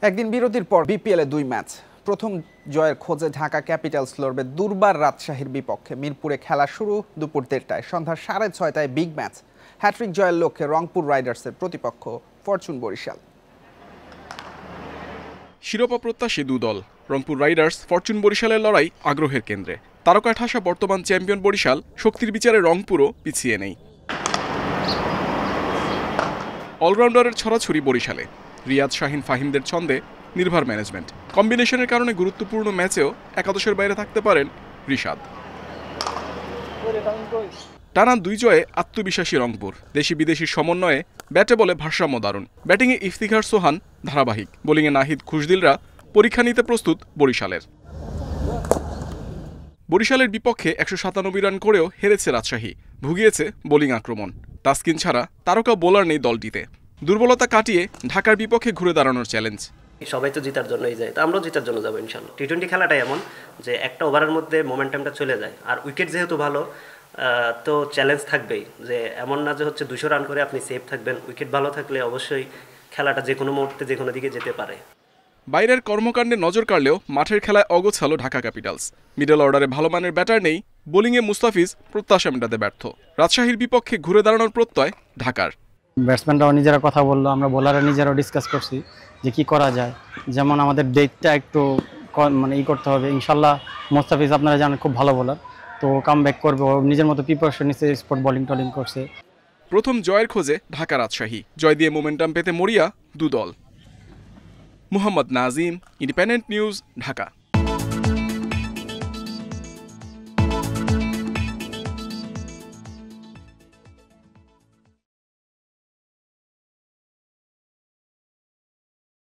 একদিন বিরতির পর বিপিএলে 2 ম্যাচ। প্রথম জয়ের খোঁজে ঢাকা ক্যাপিটালস লড়বে দুর্বার রাজশাহীর বিপক্ষে। মিরপুরে খেলা শুরু দুপুর 1:30টায়। সন্ধ্যা 6:30টায় বিগ ম্যাচ। হ্যাট্রিক জয়ের লক্ষ্যে রংপুর রাইডার্সের প্রতিপক্ষ ফরচুন বরিশাল। শিরোপা প্রত্যাশী দু দল, রংপুর রাইডার্স ফরচুন বরিশালের লড়াই আগ্রহের কেন্দ্রে। তারকায় ঠাসা বর্তমান চ্যাম্পিয়ন বরিশাল, শক্তির বিচারে রংপুরও পিছিয়ে নেই। অলরাউন্ডারের ছড়াছড়ি বরিশালে। রিয়াদ, শাহিন, ফাহিমদের ছন্দে নির্ভর ম্যানেজমেন্ট। কম্বিনেশনের কারণে গুরুত্বপূর্ণ ম্যাচেও একাদশের বাইরে থাকতে পারেন রিশাদ। টানা 2 জয়ে আত্মবিশ্বাসী রংপুর। দেশি বিদেশি সমন্বয়ে ব্যাটে বলে ভারসাম্য দারুণ। ব্যাটিংয়ে ইফতিখার সোহান ধারাবাহিক, বোলিংয়ে নাহিদ, খুশদিলরা পরীক্ষা নিতে প্রস্তুত বরিশালের। বরিশালের বিপক্ষে 197 রান করেও হেরেছে রাজশাহী। ভুগিয়েছে বোলিং আক্রমণ। তাসকিন ছাড়া তারকা বোলার নেই দলটিতে। দুর্বলতা কাটিয়ে ঢাকার বিপক্ষে ঘুরে দাঁড়ানোর চ্যালেঞ্জ। সবাই তো জেতার জন্যই যায়, তো আমরাও জেতার জন্য যাবো ইনশাল্লাহ। টি-20 খেলাটাই এমন যে একটা ওভারের মধ্যে মোমেন্টামটা চলে যায়, আর উইকেট যেহেতু ভালো, তো চ্যালেঞ্জ থাকবেই। যে এমন না যে হচ্ছে 200 রান করে আপনি সেফ থাকবেন। উইকেট ভালো থাকলে অবশ্যই খেলাটা যে কোনো মুহূর্তে যে কোনো দিকে যেতে পারে। বাইরের কর্মকাণ্ডে নজর কাড়লেও মাঠের খেলায় অগোছালো ঢাকা ক্যাপিটালস। মিডল অর্ডারে ভালো মানের ব্যাটার নেই। বোলিংয়ে মুস্তাফিজ প্রত্যাশা মেটাতে ব্যর্থ। রাজশাহীর বিপক্ষে ঘুরে দাঁড়ানোর প্রত্যয় ঢাকার। ব্যাটসম্যানরাও নিজেরা কথা বললো, আমরা বোলাররা নিজেরাও ডিসকাস করছি যে কি করা যায়। যেমন আমাদের ডেটটা একটু করতে হবে। ইনশাল্লাহ মুস্তাফিজ আপনারা জানেন খুব ভালো বোলার, তো কাম ব্যাক করবে। ও নিজের মতো প্রিপারেশন নিচ্ছে, স্পট বোলিং টলিং করছে। প্রথম জয়ের খোঁজে ঢাকা রাজশাহী। জয় দিয়ে মোমেন্টাম পেতে মরিয়া দু দল। Muhammad Nazim, independent news, Dhaka.